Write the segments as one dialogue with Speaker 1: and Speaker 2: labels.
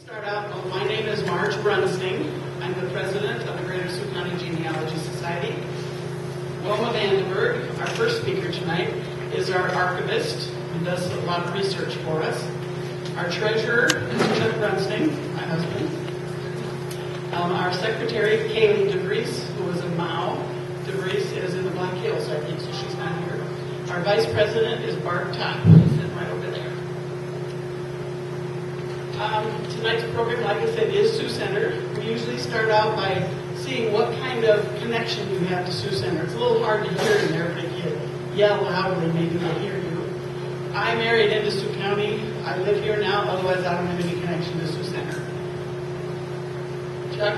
Speaker 1: Start out. My name is Marge Brunsting. I'm the president of the Greater Sioux County Genealogy Society. Wilma Vande Berg, our first speaker tonight, is our archivist who does a lot of research for us. Our treasurer is Chuck Brunsting, my husband. Our secretary, Kaylee DeVries, who is a Mao. DeVries is in the Black Hills, I think, so she's not here. Our vice president is Bart Topp, who's sitting right over there. Tonight's program, like I said, is Sioux Center. We usually start out by seeing what kind of connection you have to Sioux Center. It's a little hard to hear in there, but if you yell loudly, maybe they'll hear you. I married into Sioux County. I live here now, otherwise I don't have any connection to Sioux Center. Chuck?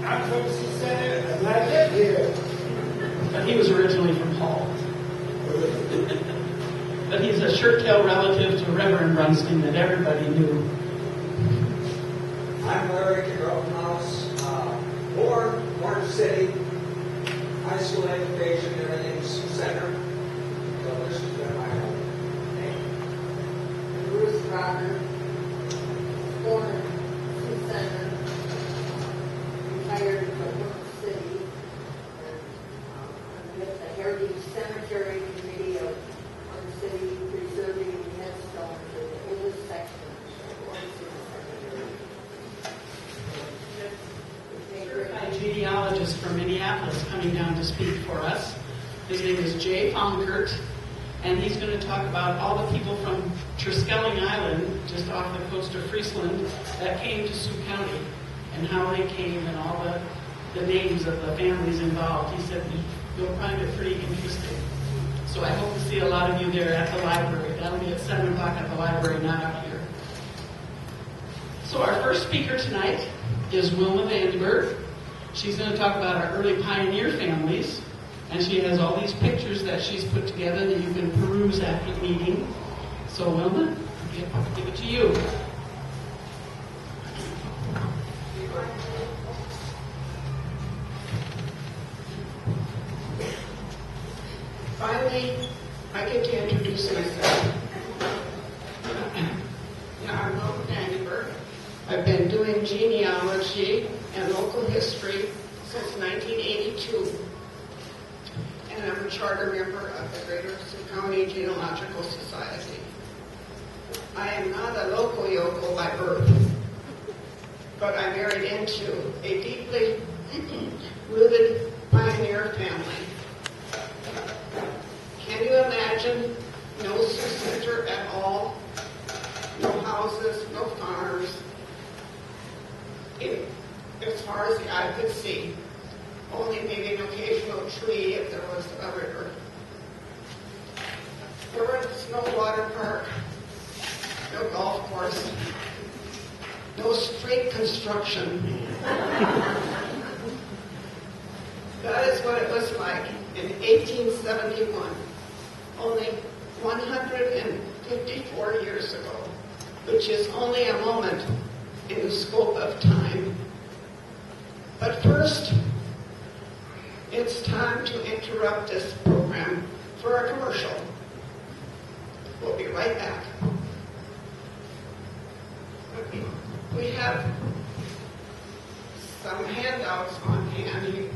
Speaker 2: I'm from Sioux Center, and I live here.
Speaker 1: But he was originally from Hall. But he's a shirt-tail relative to Reverend Brunsting that everybody knew.
Speaker 2: I'm married to Te Grotenhuis, born Orange City, high school education, everything, Sioux Center. So this has been my home.
Speaker 3: Bruce Rocker, born in Sioux Center, retired from Orange City, and I'm with the Heritage Cemetery Committee of Orange City, preserving headstones in the oldest section of Orange City Cemetery.
Speaker 1: Certified genealogist from Minneapolis coming down to speak for us. His name is Jay Falmkert, and he's going to talk about all the people from Triskelion Island, just off the coast of Friesland, that came to Sioux County, and how they came, and all the names of the families involved. He said you'll find it pretty interesting. So I hope to see a lot of you there at the library. That'll be at 7 o'clock at the library, not out here. So our first speaker tonight is Wilma Vande Berg. She's going to talk about our early pioneer families, and she has all these pictures that she's put together that you can peruse after the meeting. So Wilma, I'll give it to you.
Speaker 4: Finally, I get to introduce myself. I'm Wilma Vande Berg. I've been doing genealogy and local history since 1982. And I'm a charter member of the Greater Sioux County Genealogical Society. I am not a local yokel by birth, but I married into a deeply rooted pioneer family. Can you imagine no Sioux Center at all? No houses, no farms. As far as the eye could see, only maybe an occasional tree if there was a river. There was no water park, no golf course, no street construction. That is what it was like in 1871, only 154 years ago, which is only a moment in the scope of time. But first, it's time to interrupt this program for a commercial. We'll be right back. We have some handouts on hand.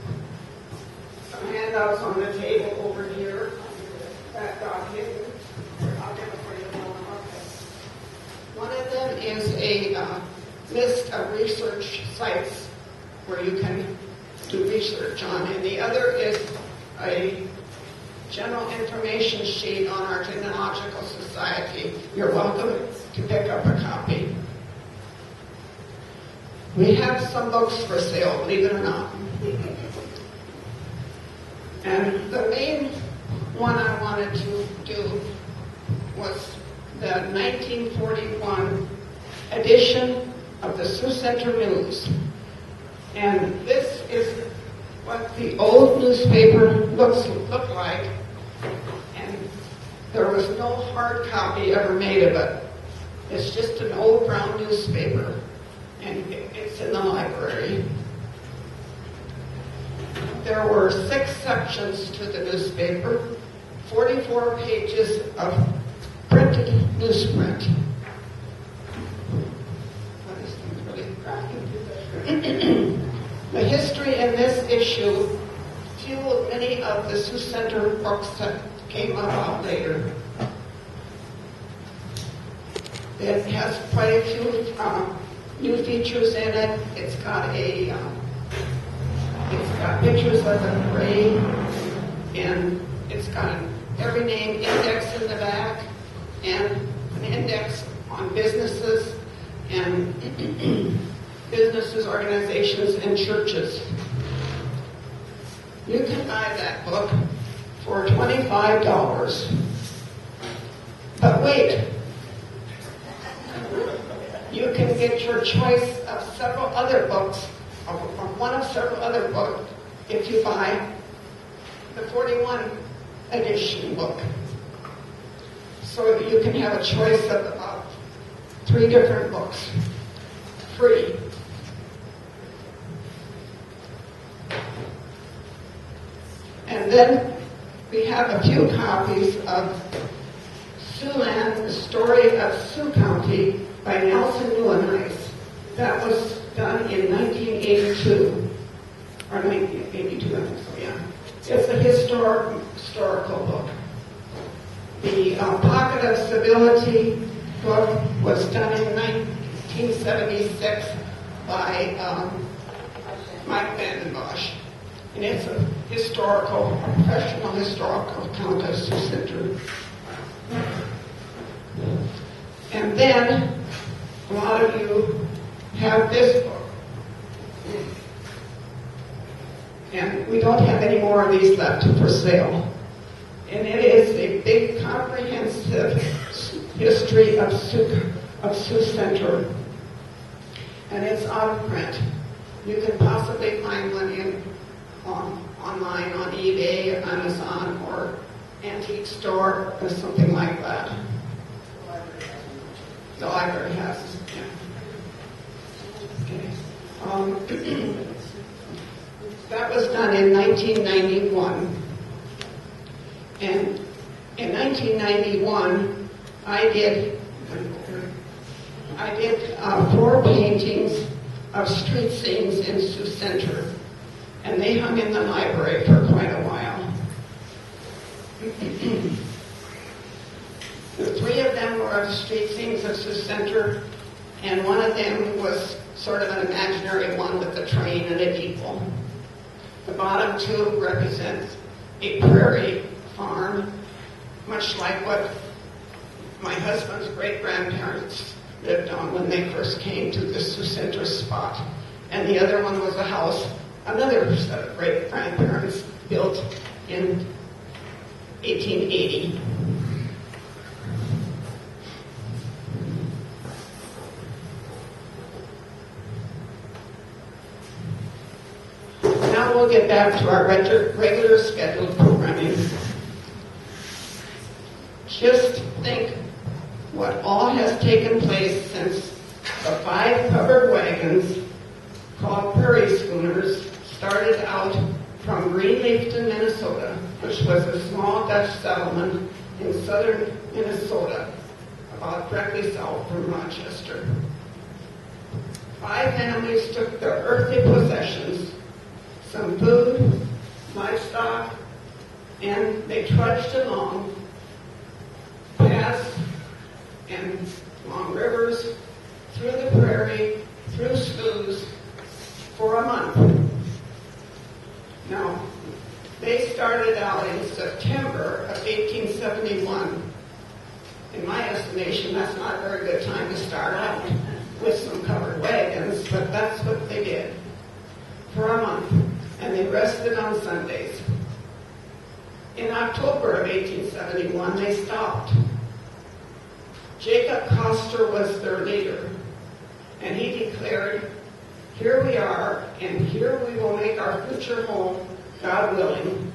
Speaker 4: Some handouts on the table over here. That document. I'll get it for you. One of them is a list of research sites where you can do research on, and the other is a general information sheet on our Genealogical Society. You're welcome to pick up a copy. We have some books for sale, believe it or not. And the main one I wanted to do was the 1941 edition of the Sioux Center News. And this is what the old newspaper looked like. And there was no hard copy ever made of it. It's just an old brown newspaper. And it's in the library. There were 6 sections to the newspaper, 44 pages of printed newsprint. issue many of the Sioux Center books that came about later. It has quite a few new features in it. It's got pictures of the parade, and it's got every name index in the back, and an index on businesses and businesses, organizations, and churches. You can buy that book for $25. But wait, you can get your choice of several other books, or one of several other books, if you buy the 41 edition book. So you can have a choice of about 3 different books, free. And then we have a few copies of Siouxland, the Story of Sioux County by Nelson Neuenhuis. That was done in 1982, or 1982, I think so, yeah. It's a historical book. The Pocket of Civility book was done in 1976 by Mike Vande Berg. And it's a professional historical account of Sioux Center. And then a lot of you have this book. And we don't have any more of these left for sale. And it is a big, comprehensive history of Sioux Center. And it's out of print. You can possibly find one online on eBay, or Amazon, or antique store, or something like that. The library has, yeah. Okay. That was done in 1991. And in 1991, I did 4 paintings of street scenes in Sioux Center. And they hung in the library for quite a while. The 3 of them were of street scenes of Sioux Center, and one of them was sort of an imaginary one with a train and a depot. The bottom 2 represent a prairie farm, much like what my husband's great-grandparents lived on when they first came to the Sioux Center spot. And the other one was a house another set of great-grandparents built in 1880. Now we'll get back to our regular scheduled programming. Just think what all has taken place since the 5 covered wagons called prairie schooners started out from Greenleafton, Minnesota, which was a small Dutch settlement in southern Minnesota, about directly south from Rochester. 5 families took their earthly possessions, some food, livestock, and they trudged along paths and along rivers, through the prairie, through sloughs, for a month. Now, they started out in September of 1871. In my estimation, that's not a very good time to start out with some covered wagons, but that's what they did for a month, and they rested on Sundays. In October of 1871, they stopped. Jacob Coster was their leader, and he declared, "Here we are, and here we will make our future home, God willing."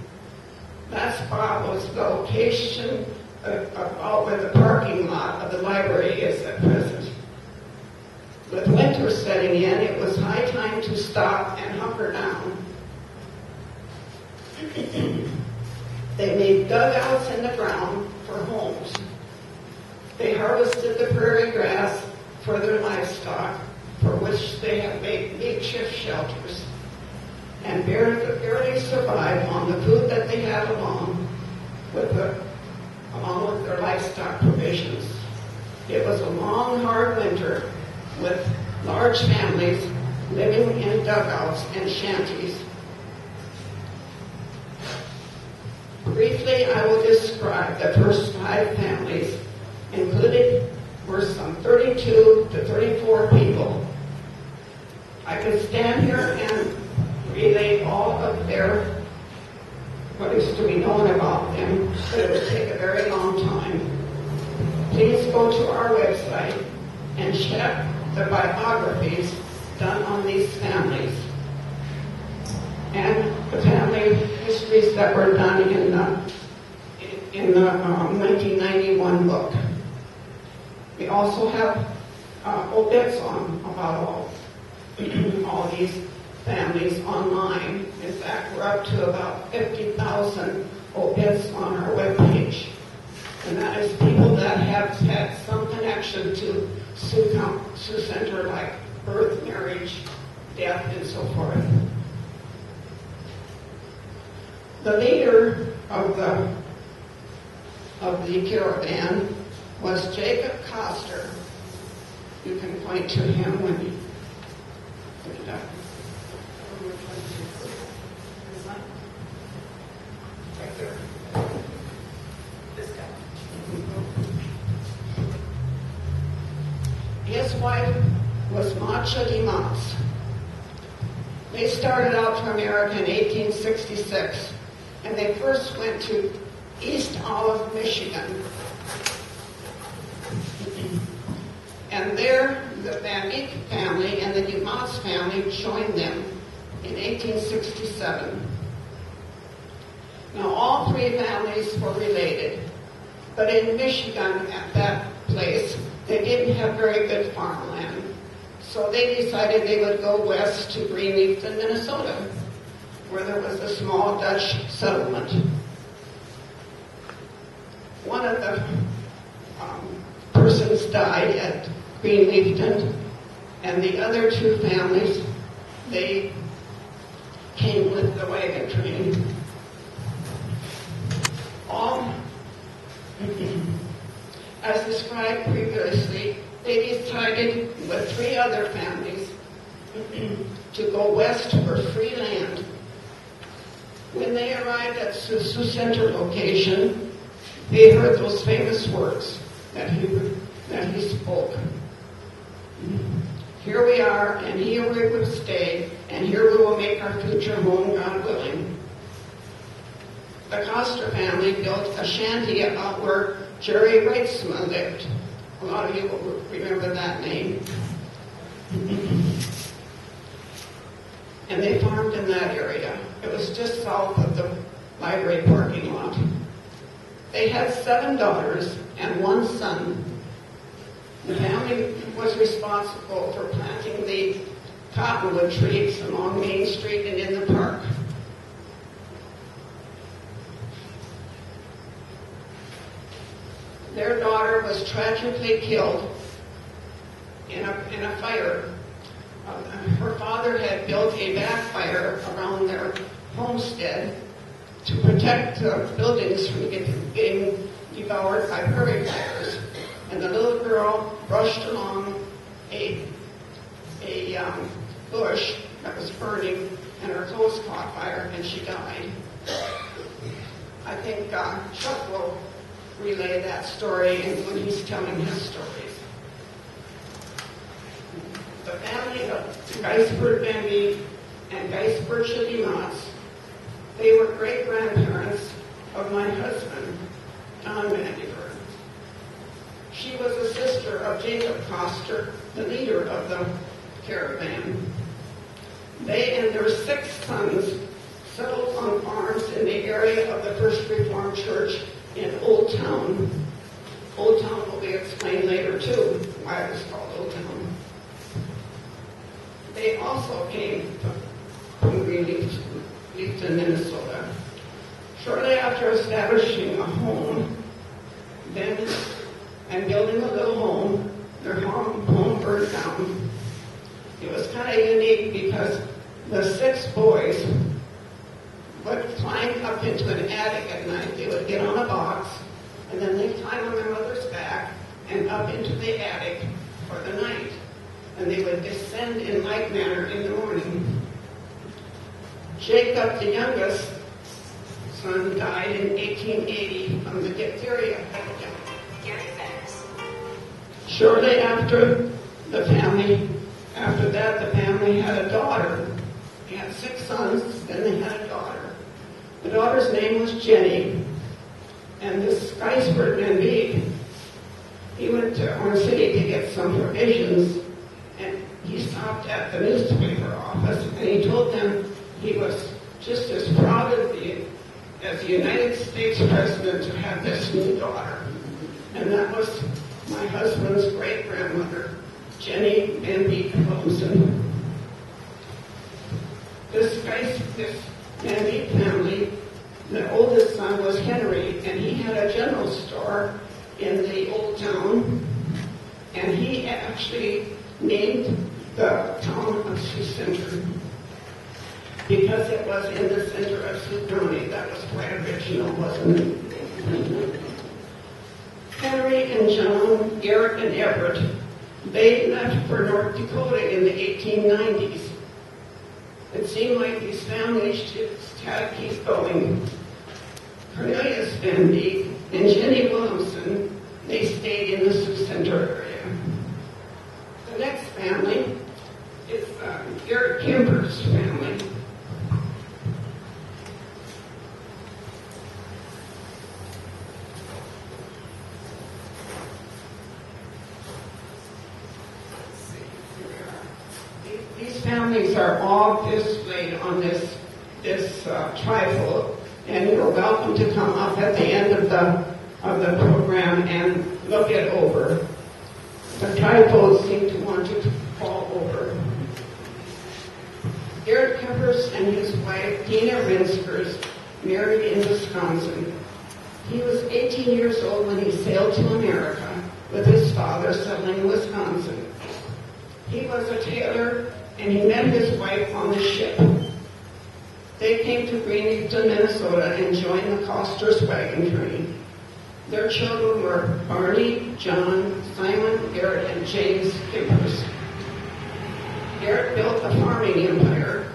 Speaker 4: That spot was the location about where the parking lot of the library is at present. With winter setting in, it was high time to stop and hunker down. They made dugouts in the ground for homes. They harvested the prairie grass for their livestock, for which they have made makeshift shelters. and barely survive on the food that they had along with their livestock provisions. It was a long, hard winter with large families living in dugouts and shanties. Briefly, I will describe the first 5 families. Included were some 32 to 34 people. I could stand here and relay all of what is to be known about them, but it would take a very long time. Please go to our website and check the biographies done on these families and the family histories that were done in the 1991 book. We also have obits about all these families online. In fact, we're up to about 50,000 obits on our webpage. And that is people that have had some connection to Sioux Center, like birth, marriage, death, and so forth. The leader of the caravan was Jacob Coster. You can point to him when you put it up. Right there. This guy. His wife was Macha Dimas. They started out to America in 1866, and they first went to East Olive, Michigan. And there, the Van Eyck family and the Dimas family joined them in 1867. Now, all 3 families were related, but in Michigan, at that place, they didn't have very good farmland. So they decided they would go west to Greenleafton, Minnesota, where there was a small Dutch settlement. One of the persons died at Greenleafton, and the other 2 families, they came with the wagon train. As described previously, they decided with 3 other families to go west for free land. When they arrived at Sioux Center location, they heard those famous words that he spoke. Here we are, and here we will stay, and here we will make our future home, God willing. The Coster family built a shanty out where Jerry Reitzma lived. A lot of you will remember that name. And they farmed in that area. It was just south of the library parking lot. They had 7 daughters and 1 son. The family was responsible for planting the cottonwood trees along Main Street and in the park. Their daughter was tragically killed in a fire. Her father had built a backfire around their homestead to protect the buildings from getting devoured by prairie fires. And the little girl brushed along a bush that was burning, and her clothes caught fire, and she died. I think Chuck will relay that story when he's telling his stories. The family of Geisbert Van Eyck and Geisbert Dimas, they were great-grandparents of my husband, Don Vande Berg. She was a sister of Jacob Coster, the leader of the caravan. They and their 6 sons settled on farms in the area of the First Reformed Church in Old Town. Old Town will be explained later, too, why it was called Old Town. They also came from Greenleafton, Minnesota. Shortly after establishing a home, and building a little home, their home burned down. It was kind of unique because the 6 boys would climb up into an attic at night. They would get on a box, and then they'd climb on their mother's back and up into the attic for the night. And they would descend in like manner in the morning. Jacob, the youngest son, died in 1880 from the diphtheria epidemic. Shortly after that, the family had a daughter. They had 6 sons, then they had a daughter. The daughter's name was Jenny. And this Gijsbert Van Beek, he went to our city to get some provisions, and he stopped at the newspaper office, and he told them he was just as proud as the United States President to have this new daughter. And that was my husband's great-grandmother, Jenny Van Beek Wilson. This Van Beek family, the oldest son was Henry, and he had a general store in the old town, and he actually named the town of Sioux Center because it was in the center of Sioux County. That was quite original, wasn't it? Henry and John, Garrett and Everett, they left for North Dakota in the 1890s. It seemed like these families just had to keep going. Cornelius Van Beek and Jenny Williamson, they stayed in the Sioux Center area. The next family is Garrett Kimber's family. These families are all displayed on this trifold, and you're welcome to come up at the end of the program and look it over. The trifolds seem to want to fall over. Garrett Kempers and his wife, Dina Rinskers, married in Wisconsin. He was 18 years old when he sailed to America with his father settling in Wisconsin. He was a tailor, and he met his wife on the ship. They came to Greenleafton, Minnesota, and joined the Coster's wagon train. Their children were Barney, John, Simon, Garrett, and James Kimpers. Garrett built a farming empire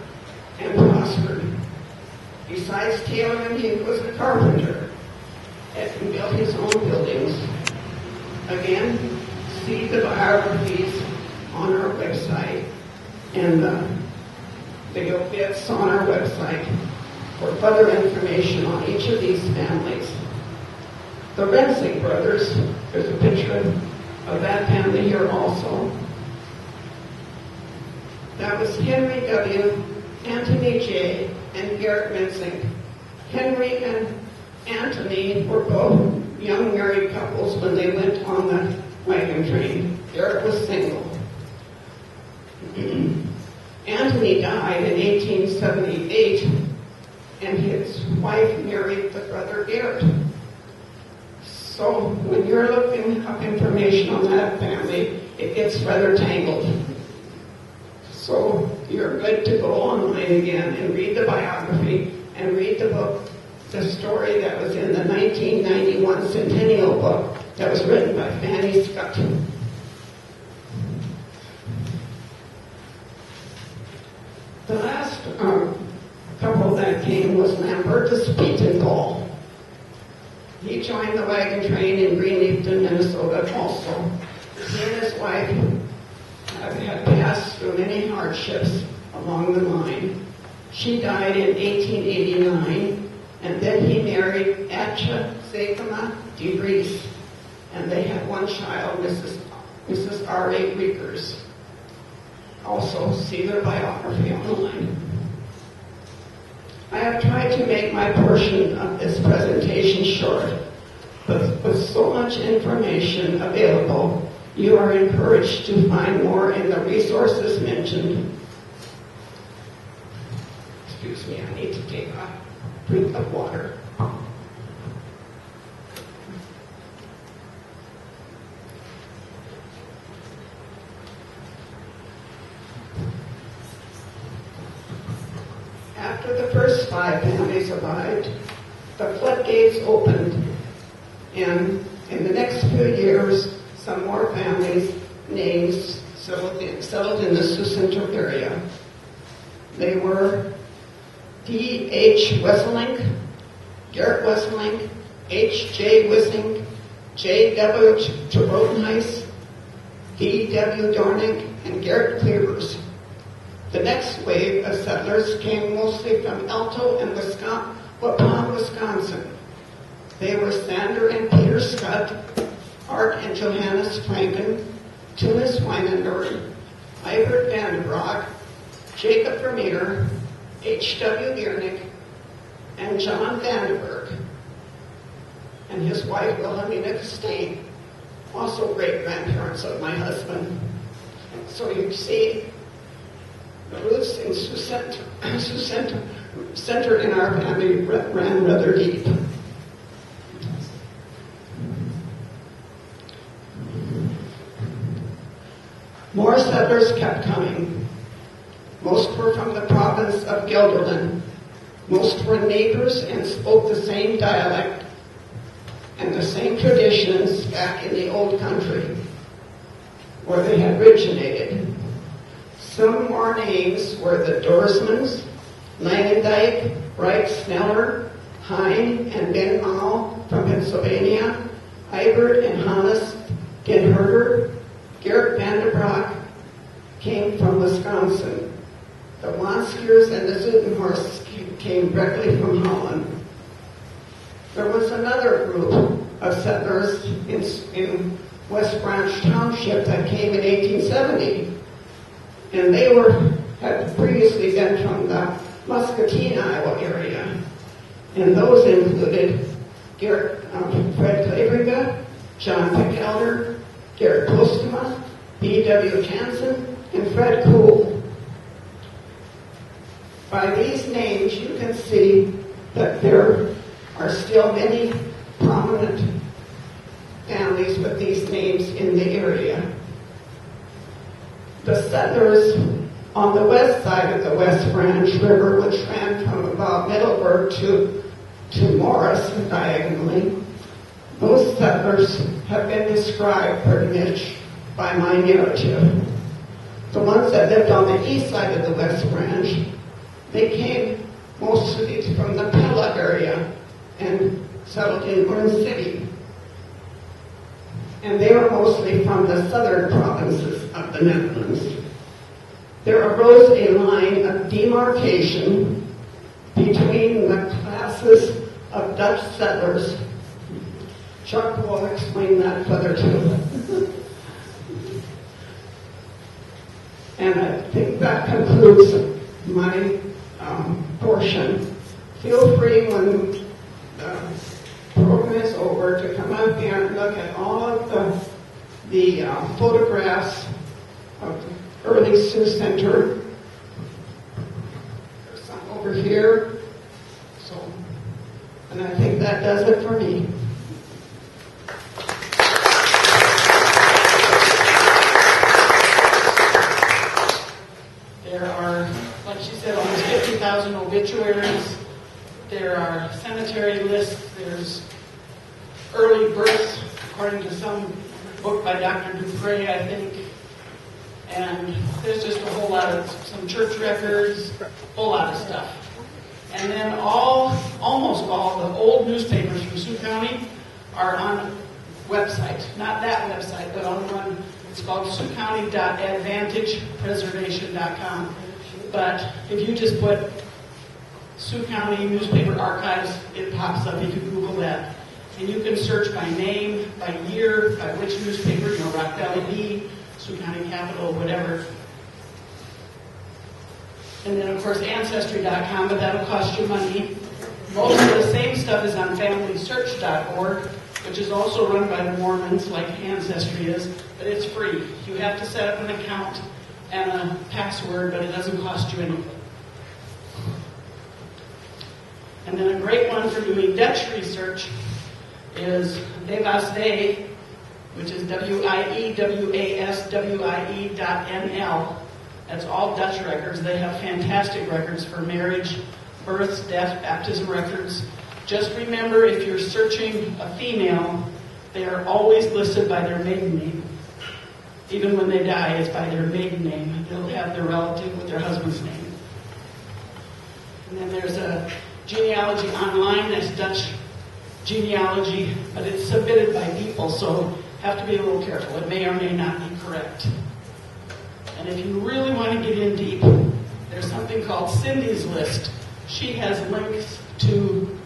Speaker 4: and prospered. Besides tailoring, he was a carpenter and built his own buildings. Again, see the biographies on our website and the obits on our website for further information on each of these families. The Brunsting brothers, there's a picture of that family here also. That was Henry W., Anthony J., and Garrett Brunsting. Henry and Anthony were both young married couples when they went on the wagon train. Garrett was single. Anthony died in 1878, and his wife married the brother Garrett. So when you're looking up information on that family, it gets rather tangled. So you're good to go online again and read the biography and read the book, the story that was in the 1991 Centennial book that was written by Fanny Scott. The last couple that came was Lambertus Pietenthal. He joined the wagon train in Greenleafton, Minnesota also. He and his wife had passed through many hardships along the line. She died in 1889, and then he married Atcha Zakema de Vries, and they had one child, Mrs. R.A. Riekers. Also, see their biography online. I have tried to make my portion of this presentation short, but with so much information available, you are encouraged to find more in the resources mentioned. Excuse me, I need to take a drink of water. After the first 5 families arrived, the floodgates opened, and in the next few years, some more families' names settled in the Sioux Center area. They were D.H. Wesselink, Garrett Wesselink, H.J. Wissing, J.W. Te Grotenhuis, D.W. Dornick, and Garrett Cleavers. The next wave of settlers came mostly from Alto and Waupun, Wisconsin. They were Sander and Peter Scott, Art and Johannes Franken, Tunis Weinenberg, Ivert Vande Berg, Jacob Vermeer, H.W. Deernick, and John Vande Berg, and his wife Wilhelmina Steen, also great-grandparents of my husband. So you see, the roots in Sioux Center in our family ran rather deep. More settlers kept coming. Most were from the province of Gelderland. Most were neighbors and spoke the same dialect and the same traditions back in the old country where they had originated. Some more names were the Dorsmans, Langendijk, Wright Sneller, Hein and Ben Mao from Pennsylvania, Ibert and Hannes Genherder, Garrett Vande Berg came from Wisconsin. The Wanskiers and the Zutenhorsts came directly from Holland. There was another group of settlers in West Branch Township that came in 1870, and they had previously been from the Muscatine, Iowa area, and those included Fred Claveringa, John Pickelder, Garrett Postuma, B.W. Jansen, and Fred Cool. By these names, you can see that there are still many prominent families with these names in the area. The settlers on the west side of the West Branch River, which ran from about Middleburg to Morris diagonally, those settlers have been described pretty much by my narrative. The ones that lived on the east side of the West Branch, they came mostly from the Pella area and settled in Burn City. And they were mostly from the southern provinces of the Netherlands. There arose a line of demarcation between the classes of Dutch settlers. Chuck will explain that further too. And I think that concludes my portion. Feel free when the program is over to come up here and look at all of the photographs of the early Sioux Center. There's some over here. And I think that does it for me.
Speaker 1: There are, like she said, almost 50,000 obituaries. There are cemetery lists. There's early births, according to some book by Dr. Dupre, I think. And there's just a whole lot of, some church records, a whole lot of stuff. And then almost all the old newspapers from Sioux County are on website. Not that website, but on one. It's called SiouxCounty.advantagepreservation.com. But if you just put Sioux County Newspaper Archives, it pops up. You can Google that. And you can search by name, by year, by which newspaper, Rock Valley Bee, Sioux County Capital, whatever. And then, of course, Ancestry.com, but that'll cost you money. Most of the same stuff is on FamilySearch.org, which is also run by the Mormons, like Ancestry is, but it's free. You have to set up an account and a password, but it doesn't cost you anything. And then a great one for doing Dutch research is Wiewaswee, which is WIEWASWIE.NL. That's all Dutch records. They have fantastic records for marriage, births, death, baptism records. Just remember, if you're searching a female, they are always listed by their maiden name. Even when they die, it's by their maiden name. They'll have their relative with their husband's name. And then there's a genealogy online. That's Dutch genealogy, but it's submitted by people, so have to be a little careful. It may or may not be correct. And if you really want to get in deep, there's something called Cindy's List. She has links to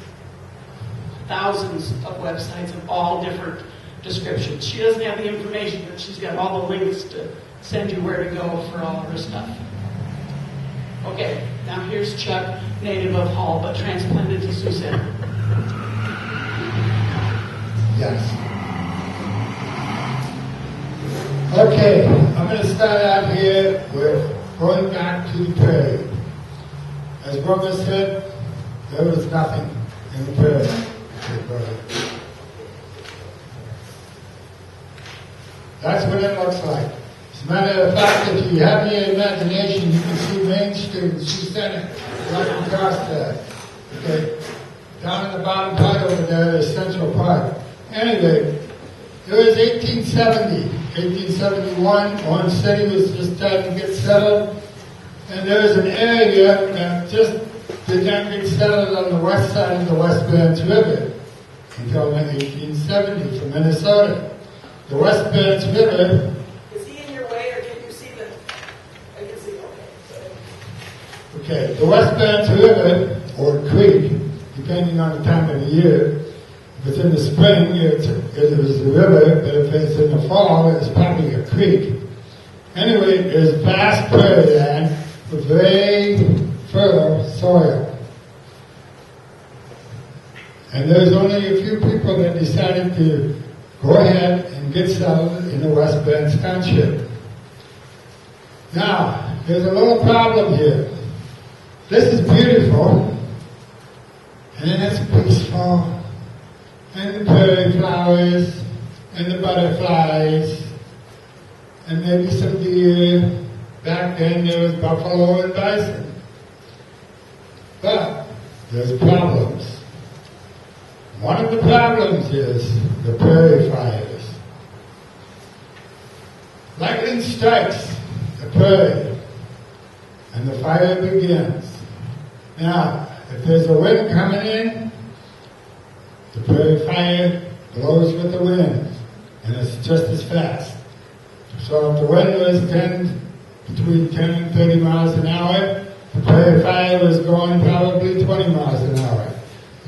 Speaker 1: thousands of websites of all different descriptions. She doesn't have the information, but she's got all the links to send you where to go for all of her stuff. Okay, now here's Chuck, native of Hall, but transplanted to Sioux Center.
Speaker 5: Yes. Okay, I'm going to start out here with going back to the prairie. As Wilma said, there was nothing in the prairie. That's what it looks like. As a matter of fact, if you have your imagination, you can see Main Street, Sioux Center, right across there. Okay, down in the bottom part over there is Central Park. Anyway, it was 1870, 1871, Orange City was just starting to get settled, and there was an area that just did not get settled on the west side of the West Branch River until 1870 from Minnesota. The West Branch River.
Speaker 1: Is he in your way, or can you see the? I can see.
Speaker 5: Okay, the West Branch River, or creek, depending on the time of the year. If it's in the spring, it was a river, but if it's in the fall, it's probably a creek. Anyway, there's vast prairie land with very fertile soil. And there's only a few people that decided to go ahead and get settled in the West Branch Township. Now, there's a little problem here. This is beautiful, and it's peaceful, and the prairie flowers, and the butterflies, and maybe some deer. Back then there was buffalo and bison. But there's problems. One of the problems is the prairie fires. Lightning strikes the prairie, and the fire begins. Now, if there's a wind coming in, the prairie fire blows with the wind, and it's just as fast. So if the wind was between 10 and 30 miles an hour, the prairie fire was going probably 20 miles an hour.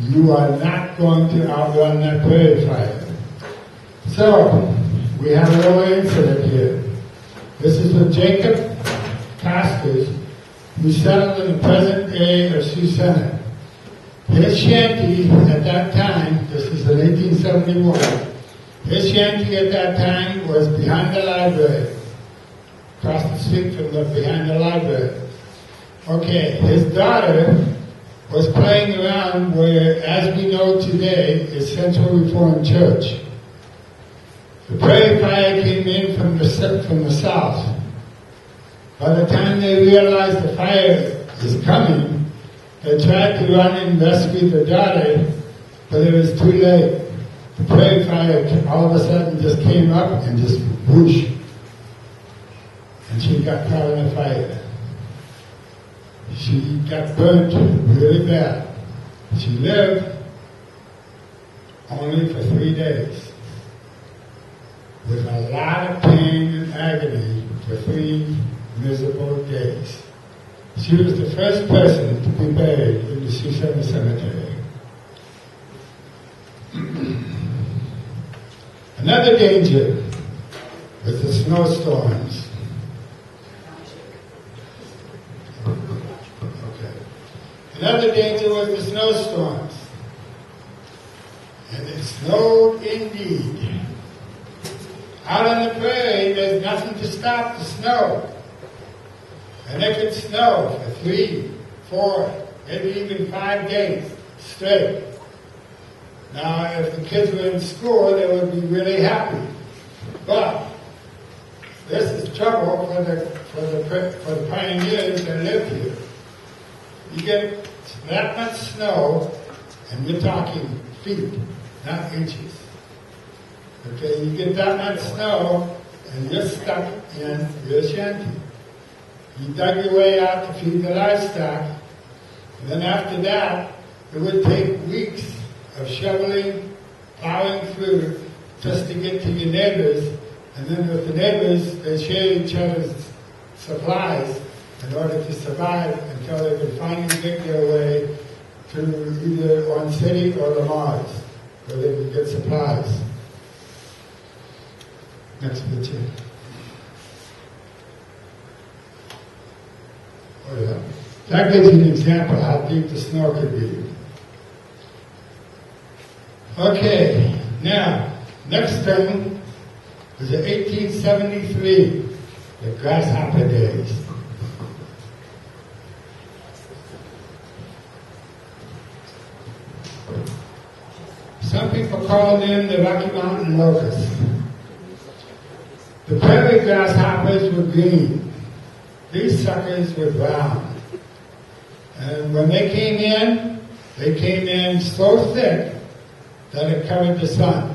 Speaker 5: You are not going to outrun that prairie fire. So, we have a little incident here. This is with Jacob Costers, who settled in the present day of Sioux Center. His shanty at that time, this is in 1871, his shanty at that time was behind the library, across the street from behind the library. Okay, his daughter was playing around where, as we know today, is Central Reformed Church. The prairie fire came in from the south. By the time they realized the fire is coming, they tried to run and rescue the daughter, but it was too late. The prairie fire all of a sudden just came up and just whoosh. And she got caught in the fire. She got burnt really bad. She lived only for 3 days, with a lot of pain and agony for 3 miserable days. She was the first person to be buried in the Sioux Center Cemetery. Another danger was the snowstorms. Another danger was the snowstorms. And it snowed indeed. Out on the prairie, there's nothing to stop the snow. And it could snow for 3, 4, maybe even 5 days straight. Now, if the kids were in school, they would be really happy. But this is trouble for the pioneers that lived here. You get that much snow, and you're talking feet, not inches. Okay, you get that much snow, and you're stuck in your shanty. You dug your way out to feed the livestock, and then after that, it would take weeks of shoveling, plowing through, just to get to your neighbors, and then with the neighbors, they share each other's supplies in order to survive until they could finally make their way to either one city or the Mars, where they could get supplies. Next picture. Oh yeah. That gives you an example of how deep the snow could be. Okay, now, next thing was in 1873, the grasshopper days. Some people call them the Rocky Mountain locusts. The prairie grasshoppers were green. These suckers were brown. And when they came in so thick that it covered the sun.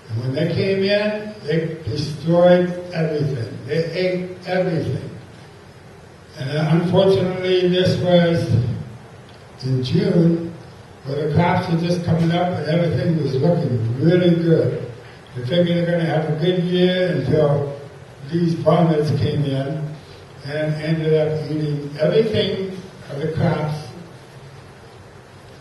Speaker 5: And when they came in, they destroyed everything. They ate everything. And unfortunately, this was in June, where the crops were just coming up and everything was looking really good. They figured they're going to have a good year until these varmints came in and ended up eating everything of the crops.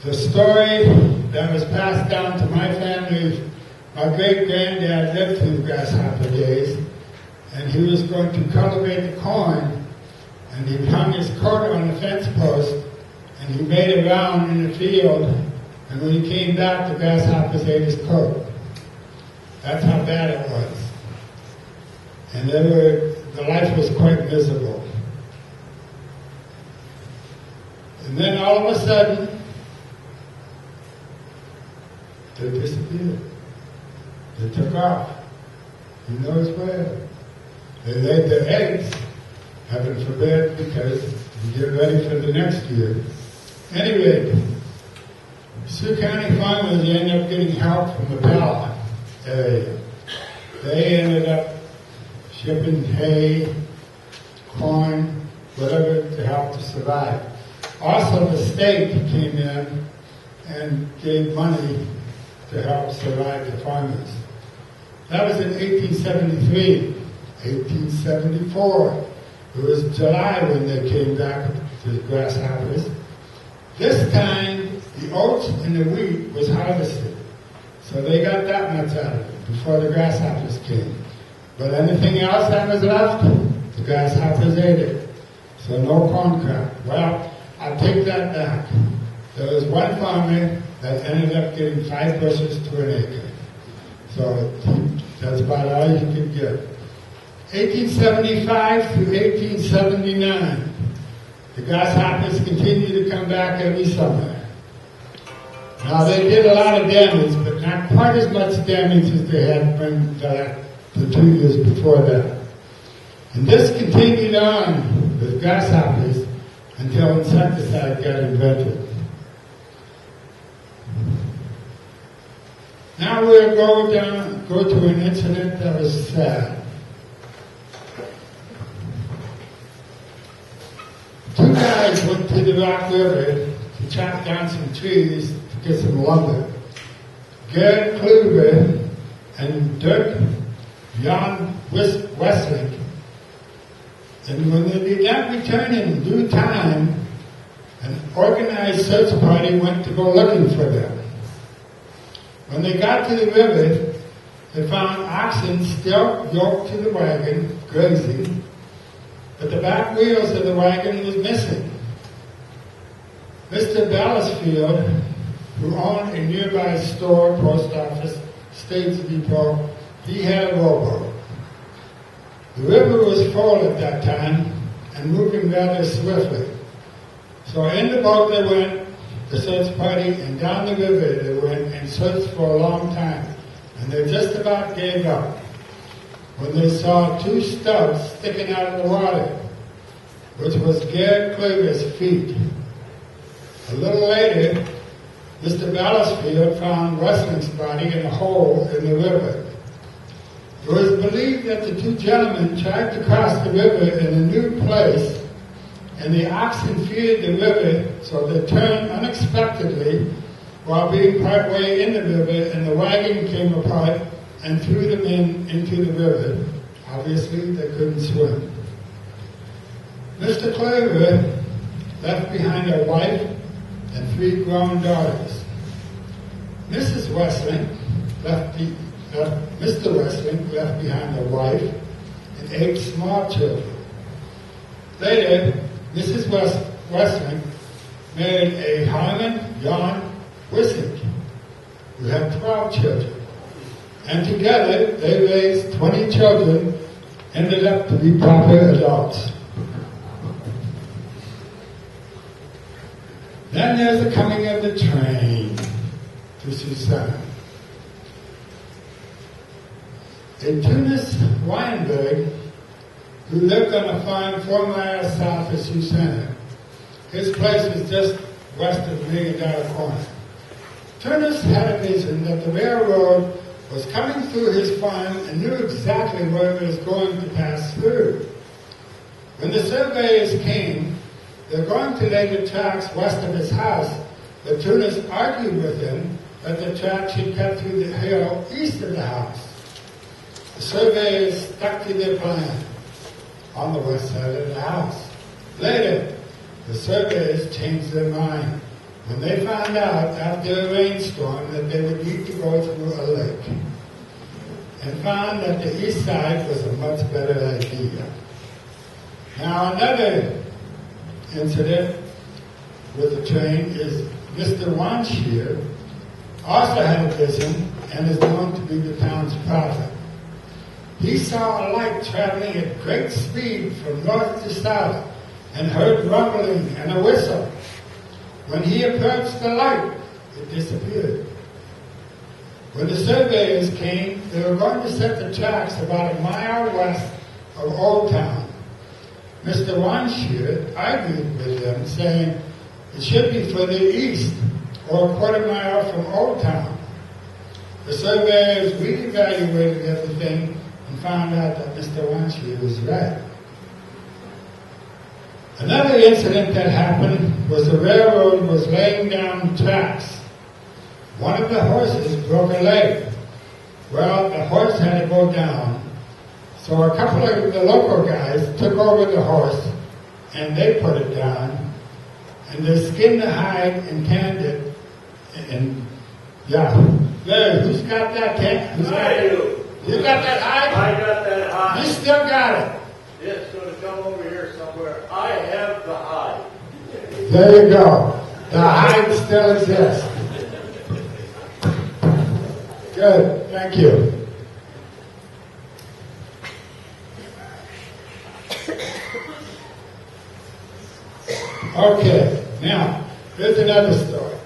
Speaker 5: The story that was passed down to my family, my great-granddad lived through the grasshopper days, and he was going to cultivate the corn, and he hung his coat on the fence post, and he made a round in the field, and when he came back, the grasshoppers ate his coat. That's how bad it was. And the life was quite miserable. And then all of a sudden, they disappeared. They took off. Who knows where? They laid their eggs, heaven forbid, because we get ready for the next year. Anyway, Sioux County farmers ended up getting help from the Pella area. They ended up shipping hay, corn, whatever to help to survive. Also, the state came in and gave money to help survive the farmers. That was in 1873. 1874, it was July when they came back to the grasshoppers. This time, the oats and the wheat was harvested. So they got that much out of it before the grasshoppers came. But anything else that was left, the grasshoppers ate it. So no corn crop. Well, I'll take that back. There was one farmer that ended up getting 5 bushels to an acre. So that's about all you could get. 1875 through 1879, the grasshoppers continued to come back every summer. Now they did a lot of damage, but not quite as much damage as they had been the 2 years before that. And this continued on with grasshoppers until insecticide got invented. Now we'll go to an incident that was sad. 2 guys went to the Rock River to chop down some trees to get some lumber. Garrett Kluber and Dirk Jan Westlake. And when they did not return in due time, an organized search party went to go looking for them. When they got to the river, they found oxen still yoked to the wagon, grazing, but the back wheels of the wagon was missing. Mr. Ballasfield, who owned a nearby store, post office, stage depot, he had a rowboat. The river was full at that time and moving rather swiftly. So in the boat they went, the search party, and down the river they went and searched for a long time. And they just about gave up when they saw 2 stubs sticking out of the water, which was Garrett Kluber's feet. A little later, Mr. Ballasfield found Wesling's body in a hole in the river. It was believed that the two gentlemen tried to cross the river in a new place, and the oxen feared the river, so they turned unexpectedly while being partway in the river, and the wagon came apart and threw them into the river. Obviously, they couldn't swim. Mr. Cleaver left behind a wife and 3 grown daughters. Mrs. Westling Mr. Westling left behind a wife and 8 small children. Later, Mrs. Westling married a Hyman John Wissink, who had 12 children. And together, they raised 20 children, ended up to be proper adults. Then there's the coming of the train to Sioux. A Tunis Weinberg, who lived on a farm 4 miles south of Sioux. His place was just west of $1 Million Corner. Tunis had a vision that the railroad was coming through his farm and knew exactly where it was going to pass through. When the surveyors came, they were going to lay the tracks west of his house, but Tunis argued with him that the tracks should cut through the hill east of the house. The surveyors stuck to their plan on the west side of the house. Later, the surveyors changed their mind when they found out after a rainstorm that they would need to go through a lake, and found that the east side was a much better idea. Now, another incident with the train is Mr. Wanshire also had a vision and is known to be the town's prophet. He saw a light traveling at great speed from north to south and heard rumbling and a whistle. When he approached the light, it disappeared. When the surveyors came, they were going to set the tracks about 1 mile west of Old Town. Mr. Wanshire argued with them, saying it should be further east, or 1/4 mile from Old Town. The surveyors reevaluated everything and found out that Mr. Wanshire was right. Another incident that happened was the railroad was laying down tracks. One of the horses broke a leg. Well, the horse had to go down. So a couple of the local guys took over the horse and they put it down. And they skinned the hide and tanned it. And yeah. Larry, who's got that tan?
Speaker 6: I do.
Speaker 5: You got that hide?
Speaker 6: I got that hide.
Speaker 5: You still got it.
Speaker 6: It's going to come over here somewhere. I have the hide.
Speaker 5: There you go. The hide still exists. Good. Thank you. Okay. Now, here's another story.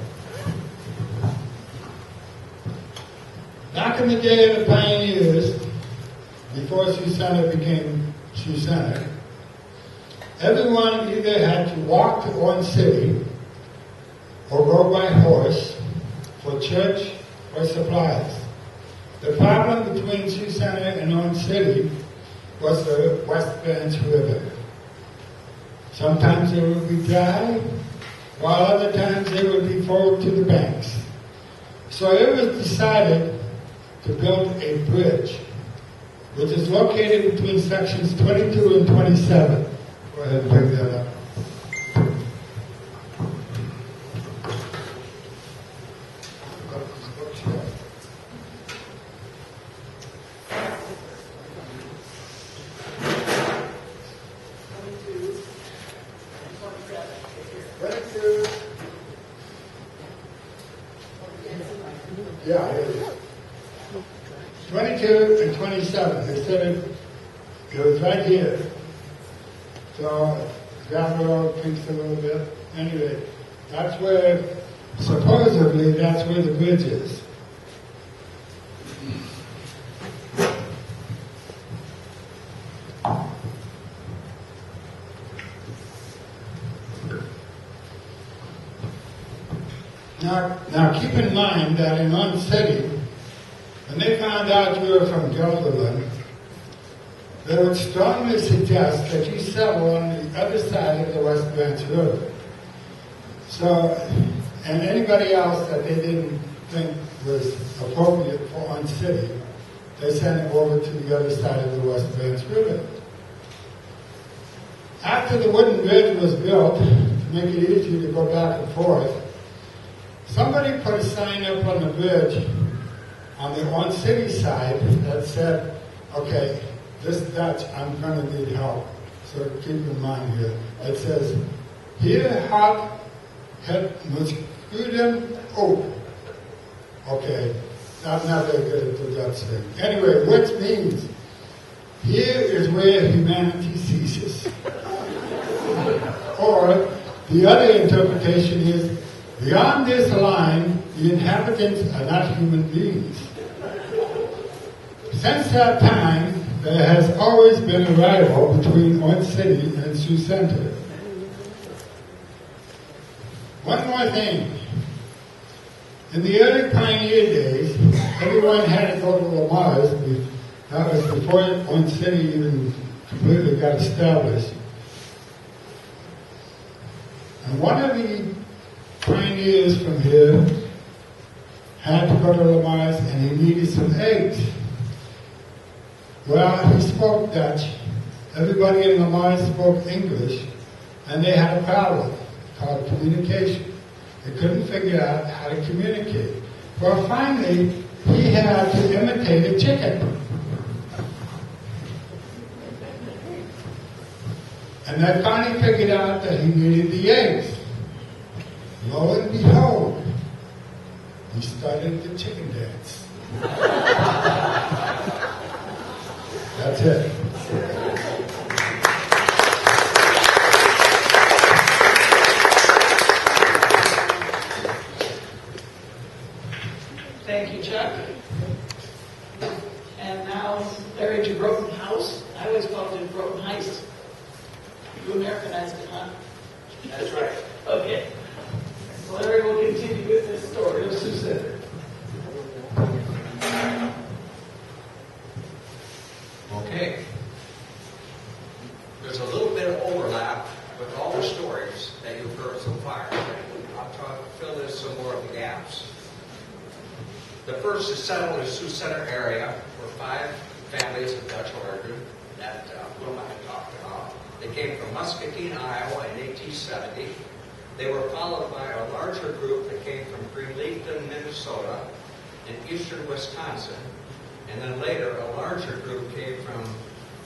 Speaker 5: Back in the day of the pioneers, before Sioux became Sioux, everyone either had to walk to Orange City or go by horse for church or supplies. The problem between Sioux and Orange City was the West Branch River. Sometimes it would be dry, while other times it would be full to the banks. So it was decided to build a bridge, which is located between sections 22 and 27. Go ahead and pick that up. Yeah, it is. 22 and 27. They said it was right here. So, Gabriel thinks a little bit. Anyway, that's where, supposedly, that's where the bridge is. Now keep in mind that in one city, when they found out you were from Gelderland, they would strongly suggest that you settle on the other side of the West Branch River. So, and anybody else that they didn't think was appropriate for one city, they sent it over to the other side of the West Branch River. After the wooden bridge was built, to make it easier to go back and forth, somebody put a sign up on the bridge on the one city side that said, okay, this Dutch, I'm going to need help. So keep in mind here. It says, hier had het muscuden ook. Okay, I'm not very good at the Dutch thing. Anyway, which means, here is where humanity ceases. Or, the other interpretation is, beyond this line, the inhabitants are not human beings. Since that time, there has always been a rival between Orange City and Sioux Center. One more thing. In the early pioneer days, everyone had to go to Lamar's. That was before Orange City even completely got established. And one of the pioneers from here had to go to Lamar's and he needed some eggs. Well, he spoke Dutch. Everybody in Lamar spoke English, and they had a problem called communication. They couldn't figure out how to communicate. Well, finally, he had to imitate a chicken. And they finally figured out that he needed the eggs. Lo and behold, he started the chicken dance. That's it.
Speaker 1: Thank you, Chuck. And now Larry Te Grotenhuis. I always called it Grotenhuis. You Americanized it, huh?
Speaker 2: That's right.
Speaker 1: Okay. Larry will continue with this story of Sioux Center.
Speaker 2: Okay. There's a little bit of overlap with all the stories that you've heard so far. I'll try to fill in some more of the gaps. The first is settled in the Sioux Center area were 5 families of Dutch origin that Wilma had talked about. They came from Muscatine, Iowa in 1870. They were followed by a larger group that came from Greenleafton, Minnesota, and eastern Wisconsin. And then later, a larger group came from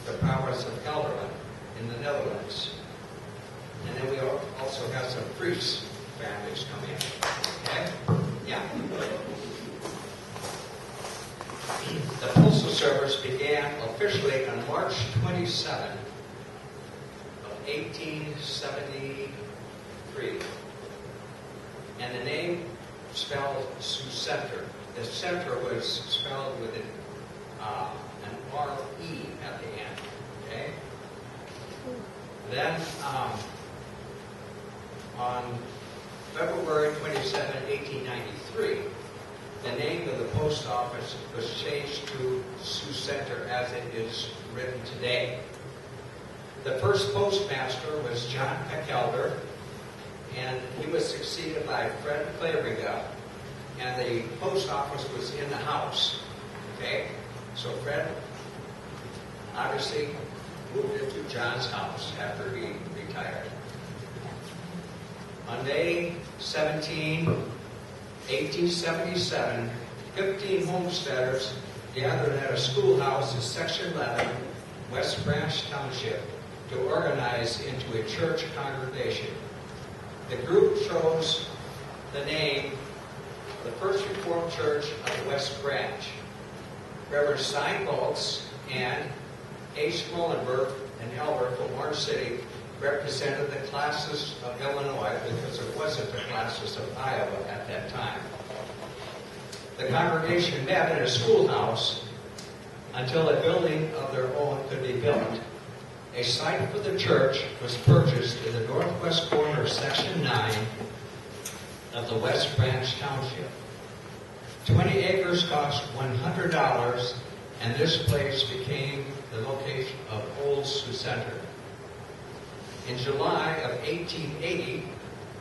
Speaker 2: the province of Gelderland in the Netherlands. And then we also have some priest families come in. Okay? Yeah. The Postal Service began officially on March 27 of 1873. And the name spelled Sioux Center. The center was spelled with an R-E at the end. Okay? Then, on February 27, 1893, the name of the post office was changed to Sioux Center as it is written today. The first postmaster was John Peckelder, and he was succeeded by Fred Claveriga, and the post office was in the house. Okay? So Fred obviously moved into John's house after he retired. On May 17, 1877, 15 homesteaders gathered at a schoolhouse in Section 11, West Branch Township, to organize into a church congregation. The group chose the name of the First Reformed Church of the West Branch. Reverend Stein Boltz and H. Mullenberg and Elbert from Orange City represented the classes of Illinois because it wasn't the classes of Iowa at that time. The congregation met in a schoolhouse until a building of their own could be built. A site for the church was purchased in the northwest corner of Section 9 of the West Branch Township. 20 acres cost $100, and this place became the location of Old Sioux Center. In July of 1880,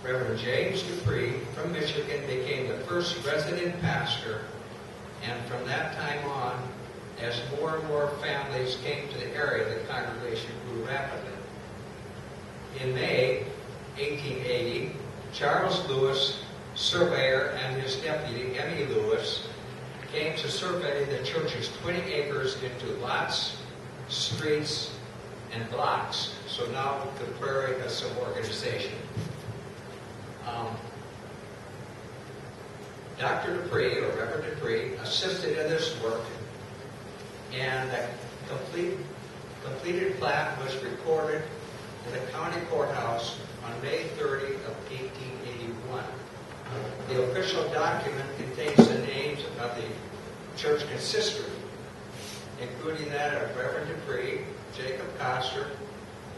Speaker 2: Reverend James Dupree from Michigan became the first resident pastor, and from that time on, as more and more families came to the area, the congregation grew rapidly. In May 1880, Charles Lewis, surveyor, and his deputy, Emmy Lewis, came to survey the church's 20 acres into lots, streets, and blocks. So now the prairie has some organization. Dr. Dupree, or Reverend Dupree, assisted in this work, and the completed plat was recorded in the county courthouse on May 30 of 1881. The official document contains the names of the church consistory, including that of Reverend Dupree, Jacob Koster,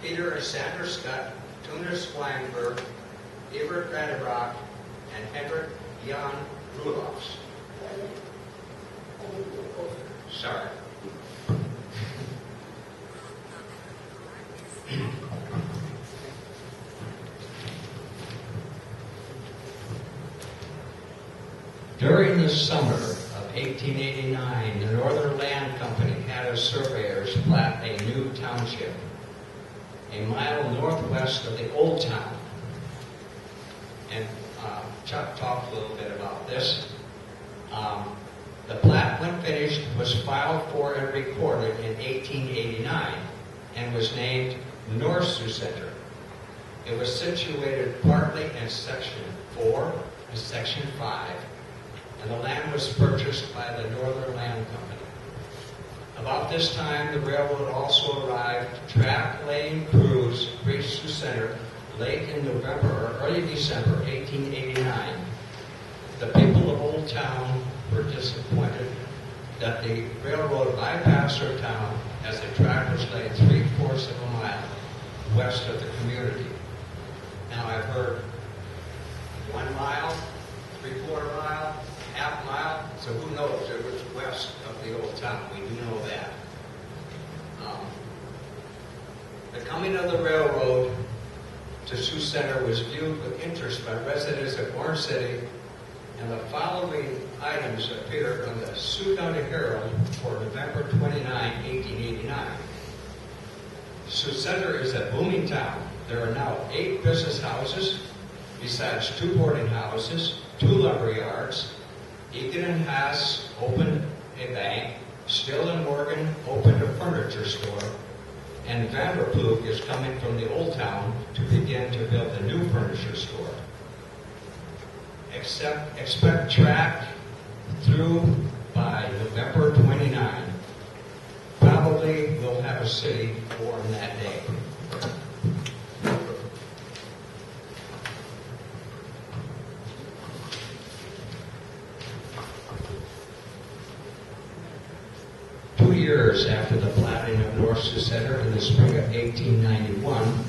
Speaker 2: Peter and Sandra Scott, Tunis Weinberg, Ebert Vanderbrock, and Hendrik Jan Rudolphs. Sorry. During the summer of 1889, the Northern Land Company had its surveyors plat a new township, a mile northwest of the old town. And Chuck talked a little bit about this. The plat, when finished, was filed for and recorded in 1889 and was named North Sioux Center. It was situated partly in Section 4 and Section 5, and the land was purchased by the Northern Land Company. About this time, the railroad also arrived. Track laying crews reached Sioux Center late in November or early December 1889. The people of Old Town were disappointed that the railroad bypassed their town as the track was laid 3/4 of a mile west of the community. Now I've heard 1 mile, 3/4 mile, half mile, so who knows? It was west of the old town. We do know that. The coming of the railroad to Sioux Center was viewed with interest by residents of Orange City, and the following items appeared on the Sioux County Herald for November 29, 1889. Sioux Center is a booming town. There are now 8 business houses, besides 2 boarding houses, 2 lumber yards. Egan and Haas opened a bank. Still and Morgan opened a furniture store. And Vanderploeg is coming from the old town to begin to build a new furniture store. Expect track through by November 29. Probably we'll have a city born that day. Years after the platting of North Sioux Center in the spring of 1891,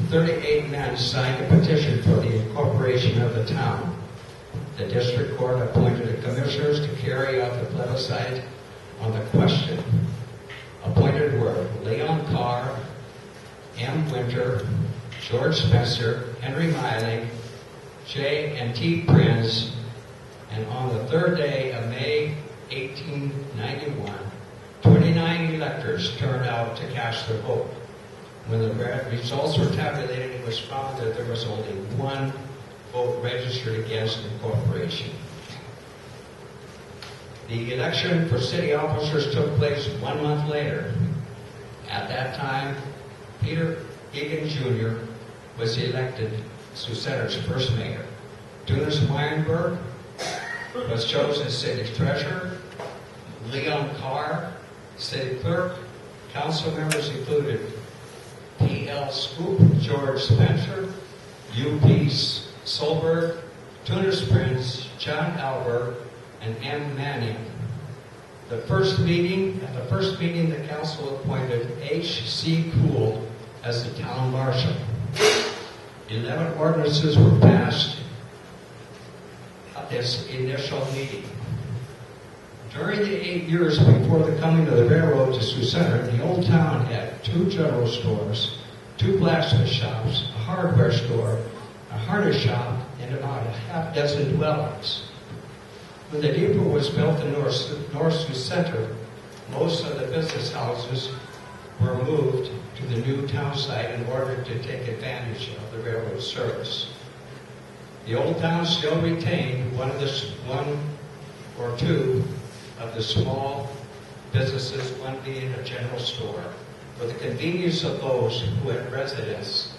Speaker 2: 38 men signed a petition for the incorporation of the town. The district court appointed the commissioners to carry out the plebiscite on the question. Appointed were Leon Carr, M. Winter, George Spencer, Henry Miley, J. and T. Prince, and on the 3rd day of May 1891, 29 electors turned out to cast their vote. When the results were tabulated, it was found that there was only 1 vote registered against incorporation. The election for city officers took place 1 month later. At that time, Peter Egan Jr. was elected Sioux Center's first mayor. Tunis Weinberg was chosen city treasurer. Leon Carr, city clerk. Council members included P.L. Scoop, George Spencer, U.P. Solberg, Tunis Prince, John Alberg, and M. Manning. At the first meeting, the council appointed H.C. Cool as the town marshal. 11 ordinances were passed. at this initial meeting. During the 8 years before the coming of the railroad to Sioux Center, the old town had 2 general stores, 2 blacksmith shops, a hardware store, a harness shop, and about a half dozen dwellings. When the depot was built in North Sioux Center, most of the business houses were moved to the new town site in order to take advantage of the railroad service. The old town still retained one or two of the small businesses, one being a general store, for the convenience of those who had residence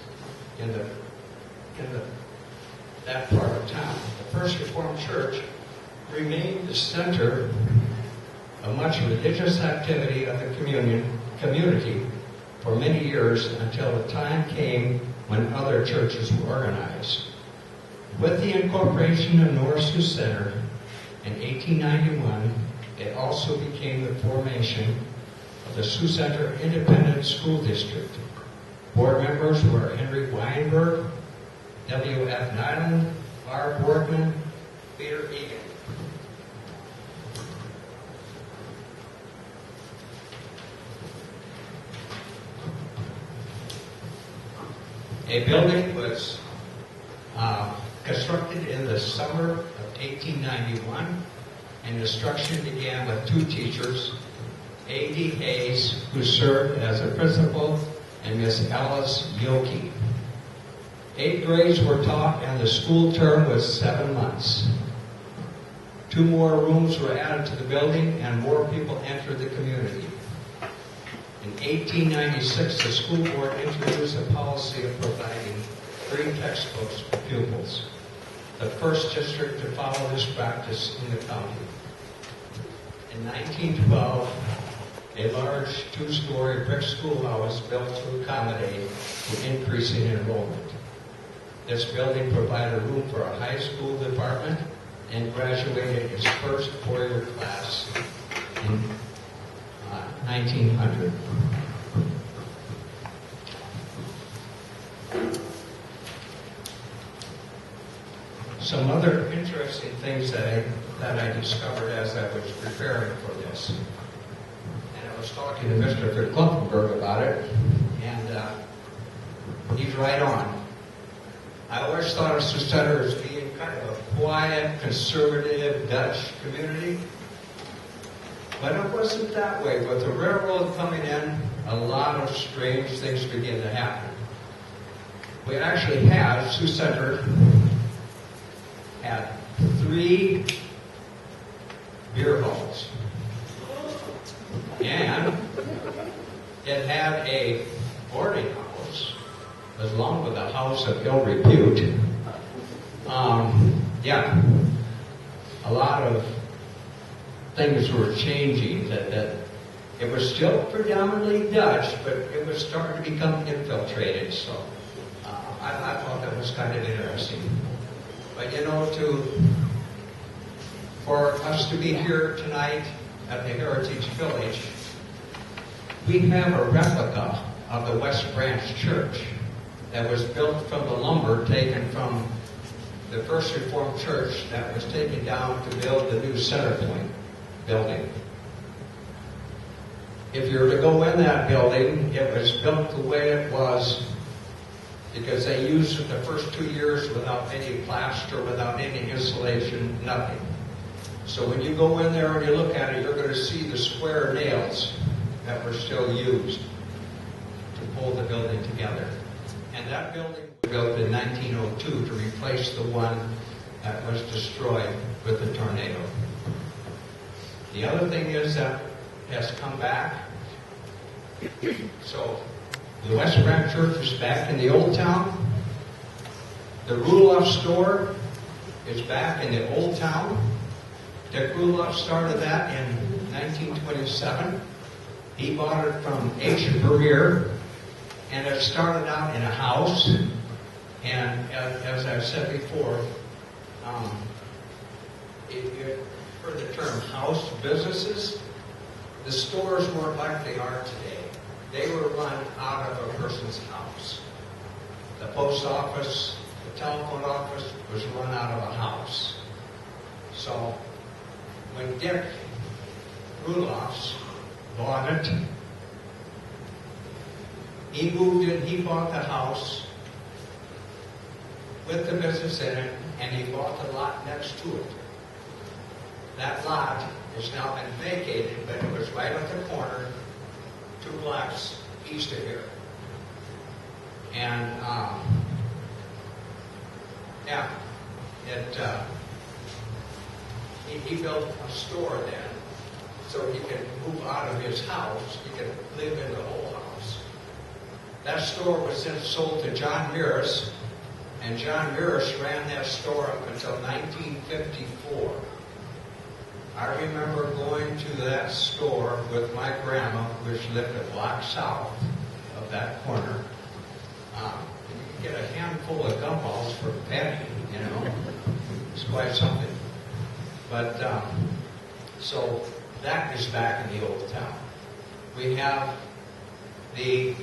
Speaker 2: in that part of town. The First Reformed Church remained the center of much religious activity of the community for many years until the time came when other churches were organized. With the incorporation of North Sioux Center in 1891, it also became the formation of the Sioux Center Independent School District. Board members were Henry Weinberg, W.F. Nyland, R. Boardman, Peter Egan. A building was constructed in the summer of 1891, and instruction began with 2 teachers, A.D. Hayes, who served as a principal, and Miss Alice Yoki. 8 grades were taught, and the school term was 7 months. 2 more rooms were added to the building, and more people entered the community. In 1896, the school board introduced a policy of providing free textbooks for pupils, the first district to follow this practice in the county. In 1912, a large 2-story brick schoolhouse was built to accommodate the increasing enrollment. This building provided room for a high school department and graduated its first 4-year class in 1900. Some other interesting things that I discovered as I was preparing for this. And I was talking to Mr. Klumpenberg about it, and he's right on. I always thought of Sioux Center as being kind of a quiet, conservative Dutch community. But it wasn't that way. With the railroad coming in, a lot of strange things began to happen. We actually had, Sioux Center had 3 beer halls. And it had a boarding house, as long as a house of ill repute. A lot of things were changing, that it was still predominantly Dutch, but it was starting to become infiltrated. So I thought that was kind of interesting. But for us to be here tonight at the Heritage Village, we have a replica of the West Branch Church that was built from the lumber taken from the First Reformed Church that was taken down to build the new Centerpoint building. If you were to go in that building, it was built the way it was because they used it the first 2 years without any plaster, without any insulation, nothing. So when you go in there and you look at it, you're going to see the square nails that were still used to pull the building together. And that building was built in 1902 to replace the one that was destroyed with the tornado. The other thing is that has come back. So the West Branch Church is back in the old town. The Ruloff store is back in the old town. Dick Ruloff started that in 1927. He bought it from H. Vermeer, and it started out in a house. And as I've said before, you've heard the term house businesses. The stores weren't like they are today. They were run out of a person's house. The post office, the telephone office was run out of a house. So when Dick Rudolphs bought it, he moved in, he bought the house with the business in it, and he bought the lot next to it. That lot has now been vacated, but it was right at the corner, 2 blocks east of here. And, he built a store then, so he could move out of his house, he could live in the whole house. That store was then sold to John Mears, and John Mears ran that store up until 1954. I remember going to that store with my grandma, which lived a block south of that corner. You could get a handful of gumballs for a penny, you know. It's quite something. But, so that is back in the old town. We have the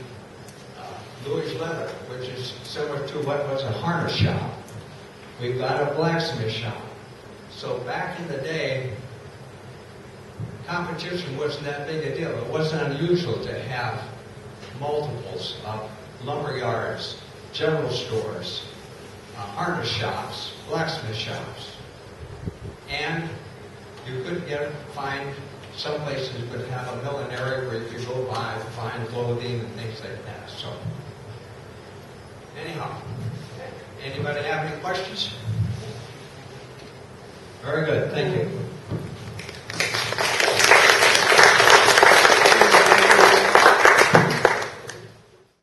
Speaker 2: Louis Leather, which is similar to what was a harness shop. We've got a blacksmith shop. So back in the day, competition wasn't that big a deal. It wasn't unusual to have multiples of lumber yards, general stores, harness shops, blacksmith shops. And you could find some places would have a millinery where you could go buy fine clothing and things like that. So, anyhow, anybody have any questions? Very good, thank you.